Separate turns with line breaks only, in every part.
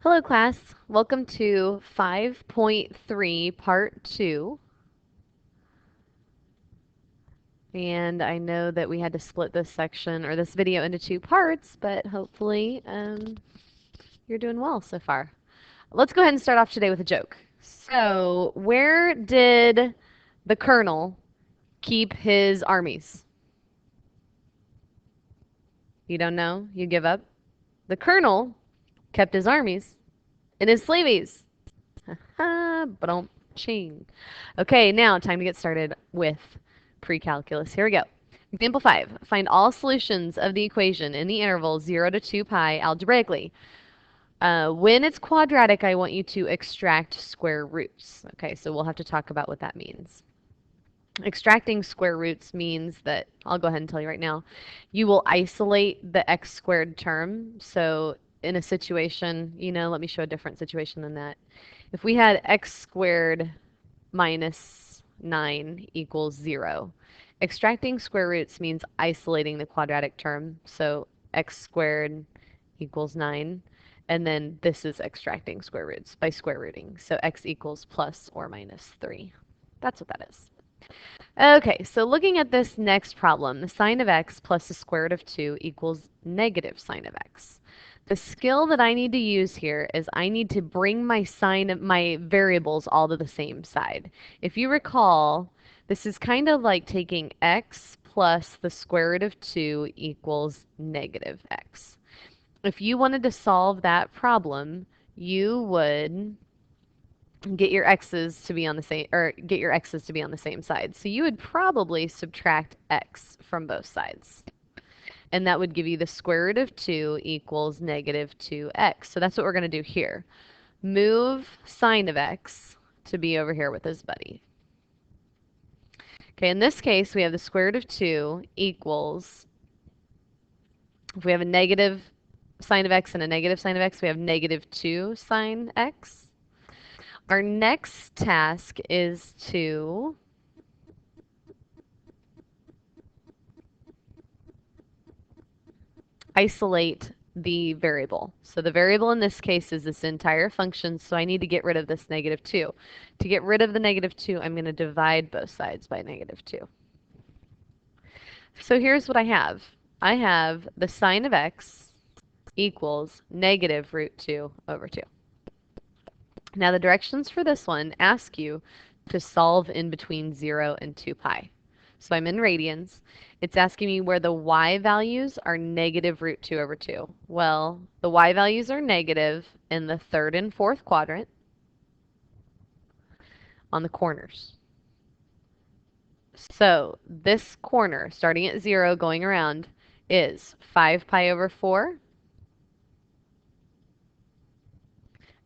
Hello class, welcome to 5.3 part 2. And I know that we had to split this section or this video into 2 parts, but hopefully you're doing well so far. Let's go ahead and start off today with a joke. So, where did the colonel keep his armies? You don't know? You give up? The colonel kept his armies in his sleeveys. But ching. Okay, now time to get started with pre-calculus. Here we go. Example 5. Find all solutions of the equation in the interval 0 to 2 pi algebraically. When it's quadratic, I want you to extract square roots. Okay, so we'll have to talk about what that means. Extracting square roots means that, I'll go ahead and tell you right now, you will isolate the x squared term. So in a situation, let me show a different situation than that. If we had x squared minus 9 equals 0, extracting square roots means isolating the quadratic term. So x squared equals 9. And then this is extracting square roots by square rooting. So x equals plus or minus 3. That's what that is. Okay, so looking at this next problem, the sine of x plus the square root of 2 equals negative sine of x. The skill that I need to use here is I need to bring my variables all to the same side. If you recall, this is kind of like taking x plus the square root of 2 equals negative x. If you wanted to solve that problem, you would get your x's to be on the same side. So you would probably subtract x from both sides. And that would give you the square root of 2 equals negative 2x. So that's what we're going to do here. Move sine of x to be over here with his buddy. Okay, in this case, we have the square root of 2 equals, if we have a negative sine of x and a negative sine of x, we have negative 2 sine x. Our next task is to isolate the variable. So the variable in this case is this entire function, so I need to get rid of this negative 2. To get rid of the negative 2, I'm going to divide both sides by negative 2. So here's what I have. I have the sine of x equals negative root 2 over 2. Now the directions for this one ask you to solve in between 0 and 2 pi. So I'm in radians. It's asking me where the y values are negative root 2 over 2. Well, the y values are negative in the third and fourth quadrant on the corners. So this corner, starting at 0, going around, is 5 pi over 4.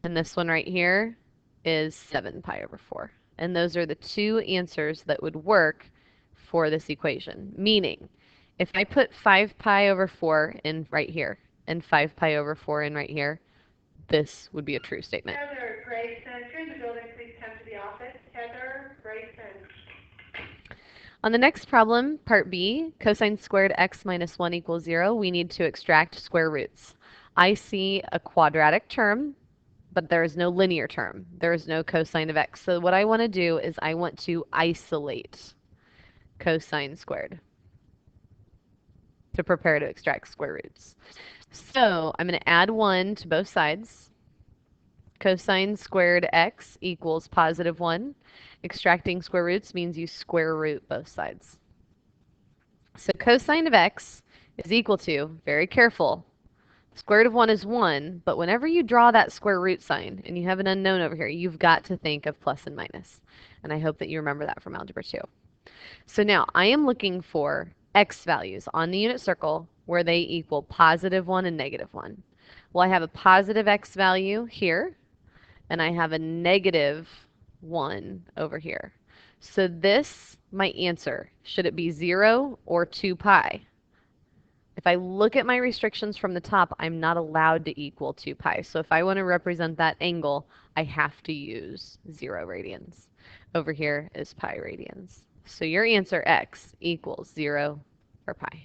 And this one right here is 7 pi over 4. And those are the two answers that would work for this equation. Meaning, if I put 5 pi over 4 in right here and 5 pi over 4 in right here, this would be a true statement.
Heather Grayson, if you're in the building, please come to the office. Heather Grayson.
On the next problem, part B, cosine squared x minus 1 equals 0, we need to extract square roots. I see a quadratic term, but there is no linear term. There is no cosine of x. So what I want to do is I want to isolate cosine squared to prepare to extract square roots. So I'm going to add 1 to both sides. Cosine squared x equals positive 1. Extracting square roots means you square root both sides. So cosine of x is equal to, very careful, square root of 1 is 1, but whenever you draw that square root sign and you have an unknown over here, you've got to think of plus and minus. And I hope that you remember that from Algebra 2. So now I am looking for x values on the unit circle where they equal positive 1 and negative 1. Well, I have a positive x value here, and I have a negative 1 over here. So this, my answer, should it be 0 or 2 pi? If I look at my restrictions from the top, I'm not allowed to equal 2 pi. So if I want to represent that angle, I have to use 0 radians. Over here is pi radians. So your answer, x, equals 0 or pi.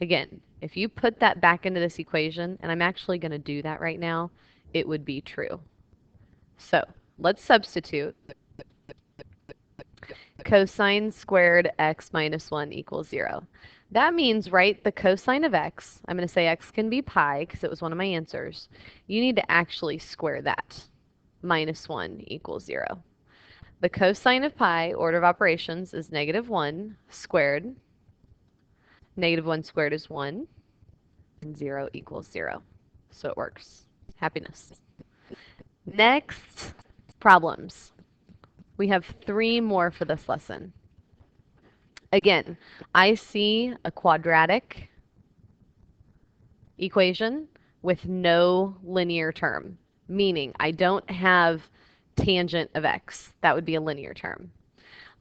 Again, if you put that back into this equation, and I'm actually going to do that right now, it would be true. So let's substitute cosine squared x minus 1 equals 0. That means write the cosine of x. I'm going to say x can be pi because it was one of my answers. You need to actually square that. Minus 1 equals 0. The cosine of pi, order of operations, is negative 1 squared. Negative 1 squared is 1. And 0 equals 0. So it works. Happiness. Next, problems. We have 3 more for this lesson. Again, I see a quadratic equation with no linear term, meaning I don't have tangent of x. That would be a linear term.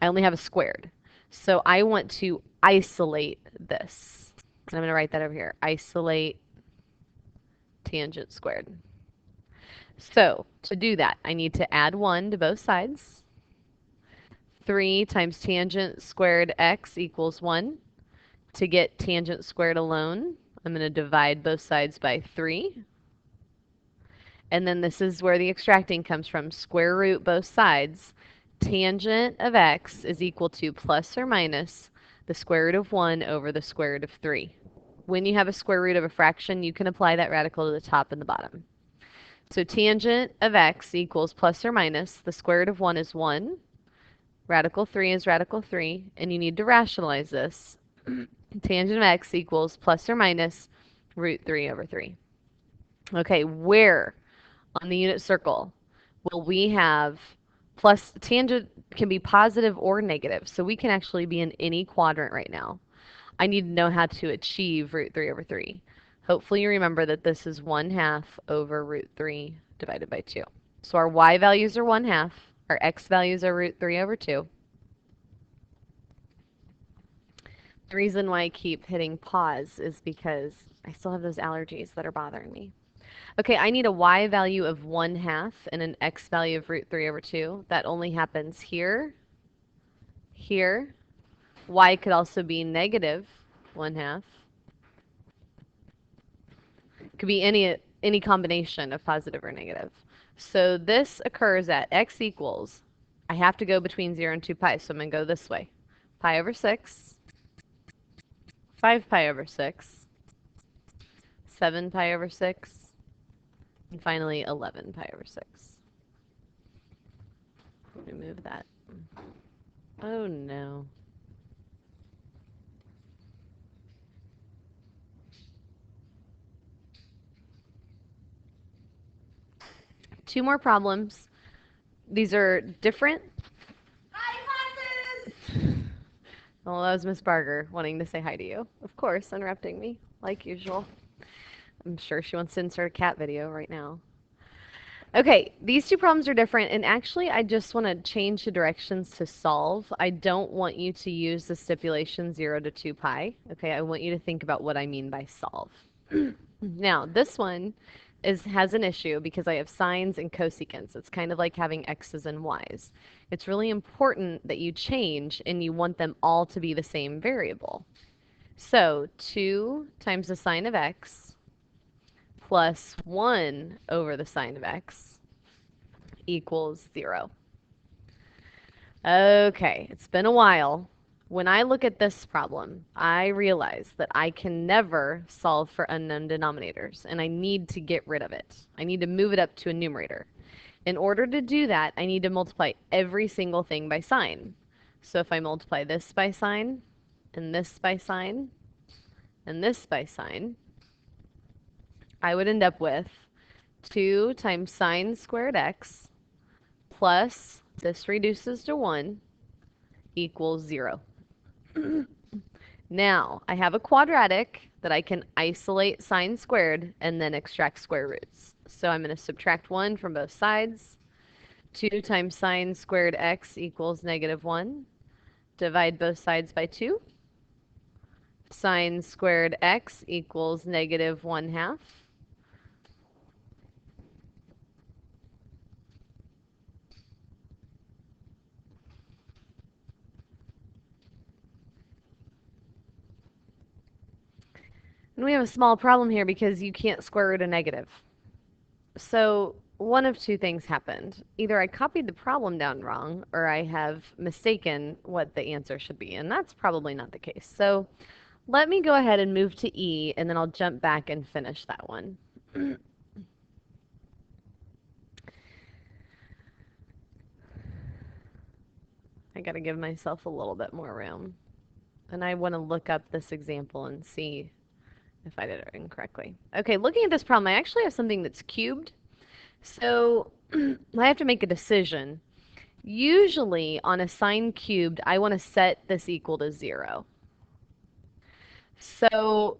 I only have a squared. So I want to isolate this. And I'm going to write that over here. Isolate tangent squared. So to do that, I need to add 1 to both sides. 3 times tangent squared x equals 1. To get tangent squared alone, I'm going to divide both sides by 3. And then this is where the extracting comes from. Square root both sides. Tangent of x is equal to plus or minus the square root of 1 over the square root of 3. When you have a square root of a fraction, you can apply that radical to the top and the bottom. So tangent of x equals plus or minus the square root of 1 is 1. Radical 3 is radical 3. And you need to rationalize this. Tangent of x equals plus or minus root 3 over 3. Okay, where on the unit circle will we have plus tangent can be positive or negative, so we can actually be in any quadrant right now. I need to know how to achieve root 3 over 3. Hopefully you remember that this is 1/2 over root 3 divided by 2. So our y values are 1/2, our x values are root 3 over 2. The reason why I keep hitting pause is because I still have those allergies that are bothering me. Okay, I need a y value of 1/2 and an x value of root 3 over 2. That only happens here, here. Y could also be negative 1/2. It could be any combination of positive or negative. So this occurs at x equals, I have to go between 0 and 2 pi, so I'm going to go this way. Pi over 6, 5 pi over 6, 7 pi over 6, and finally 11 pi over 6. Remove that. Oh no. Two more problems. These are different. Hi, classes! Well, that was Miss Barger wanting to say hi to you. Of course, interrupting me, like usual. I'm sure she wants to insert a cat video right now. Okay, these two problems are different, and actually I just want to change the directions to solve. I don't want you to use the stipulation 0 to 2 pi. Okay, I want you to think about what I mean by solve. Now, this one has an issue because I have sines and cosecants. It's kind of like having x's and y's. It's really important that you change and you want them all to be the same variable. So 2 times the sine of x plus 1 over the sine of x equals 0. Okay, it's been a while. When I look at this problem, I realize that I can never solve for unknown denominators, and I need to get rid of it. I need to move it up to a numerator. In order to do that, I need to multiply every single thing by sign. So if I multiply this by sign, and this by sign, and this by sign, I would end up with 2 times sine squared x plus, this reduces to 1, equals 0. Now, I have a quadratic that I can isolate sine squared and then extract square roots. So I'm going to subtract 1 from both sides. 2 times sine squared x equals negative 1. Divide both sides by 2. Sine squared x equals negative 1/2. And we have a small problem here because you can't square root a negative. So one of two things happened. Either I copied the problem down wrong, or I have mistaken what the answer should be, and that's probably not the case. So let me go ahead and move to E, and then I'll jump back and finish that one. I got to give myself a little bit more room. And I want to look up this example and see if I did it incorrectly. Okay, looking at this problem, I actually have something that's cubed. So I have to make a decision. Usually on a sine cubed, I want to set this equal to 0. So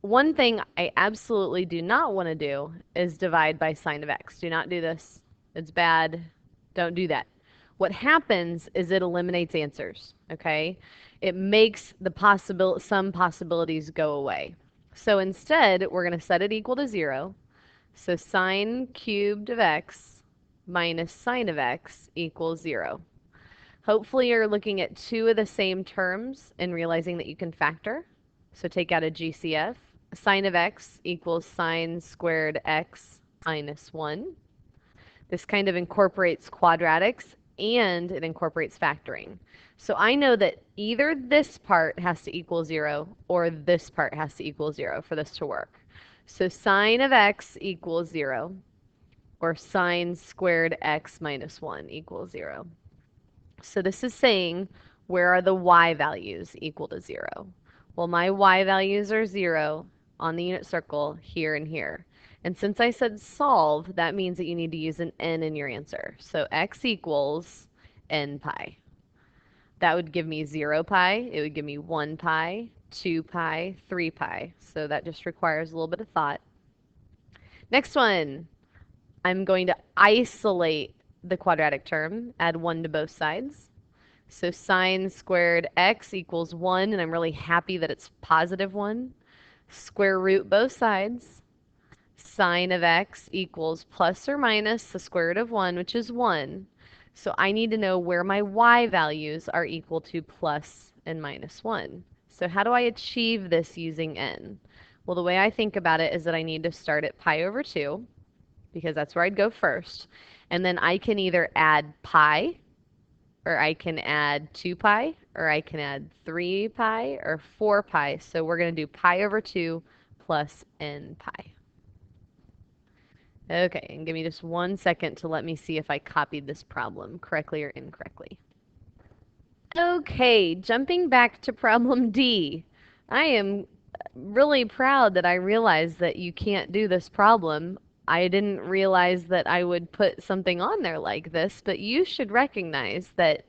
one thing I absolutely do not want to do is divide by sine of x. Do not do this. It's bad. Don't do that. What happens is it eliminates answers, okay? It makes some possibilities go away. So instead, we're going to set it equal to 0. So sine cubed of x minus sine of x equals 0. Hopefully you're looking at two of the same terms and realizing that you can factor. So take out a GCF. Sine of x equals sine squared x minus 1. This kind of incorporates quadratics and it incorporates factoring. So I know that either this part has to equal 0 or this part has to equal 0 for this to work. So sine of x equals 0 or sine squared x minus 1 equals 0. So this is saying, where are the y values equal to 0? Well, my y values are 0 on the unit circle here and here. And since I said solve, that means that you need to use an n in your answer. So x equals n pi. That would give me 0 pi. It would give me 1 pi, 2 pi, 3 pi. So that just requires a little bit of thought. Next one, I'm going to isolate the quadratic term, add 1 to both sides. So sine squared x equals 1, and I'm really happy that it's positive 1. Square root both sides. Sine of x equals plus or minus the square root of 1, which is 1. So I need to know where my y values are equal to plus and minus 1. So how do I achieve this using n? Well, the way I think about it is that I need to start at pi over 2, because that's where I'd go first. And then I can either add pi, or I can add 2 pi, or I can add 3 pi, or 4 pi. So we're going to do pi over 2 plus n pi. Okay, and give me just 1 second to let me see if I copied this problem correctly or incorrectly. Okay, jumping back to problem D. I am really proud that I realized that you can't do this problem. I didn't realize that I would put something on there like this, but you should recognize that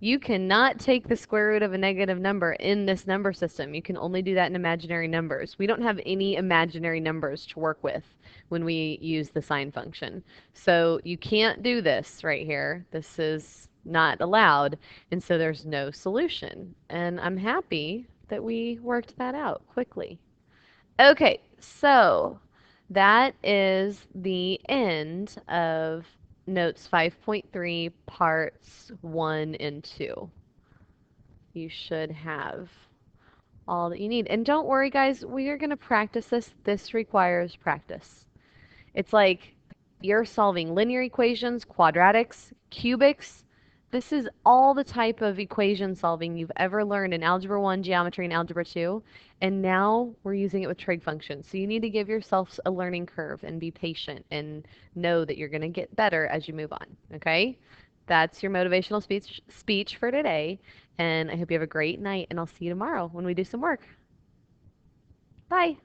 you cannot take the square root of a negative number in this number system. You can only do that in imaginary numbers. We don't have any imaginary numbers to work with when we use the sine function. So you can't do this right here. This is not allowed, and so there's no solution. And I'm happy that we worked that out quickly. Okay, so that is the end of notes 5.3 parts 1 and 2. You should have all that you need. And don't worry, guys, we are going to practice this. This requires practice. It's like you're solving linear equations, quadratics, cubics. This is all the type of equation solving you've ever learned in Algebra 1, Geometry, and Algebra 2. And now we're using it with trig functions. So you need to give yourself a learning curve and be patient and know that you're going to get better as you move on. Okay? That's your motivational speech for today. And I hope you have a great night, and I'll see you tomorrow when we do some work. Bye.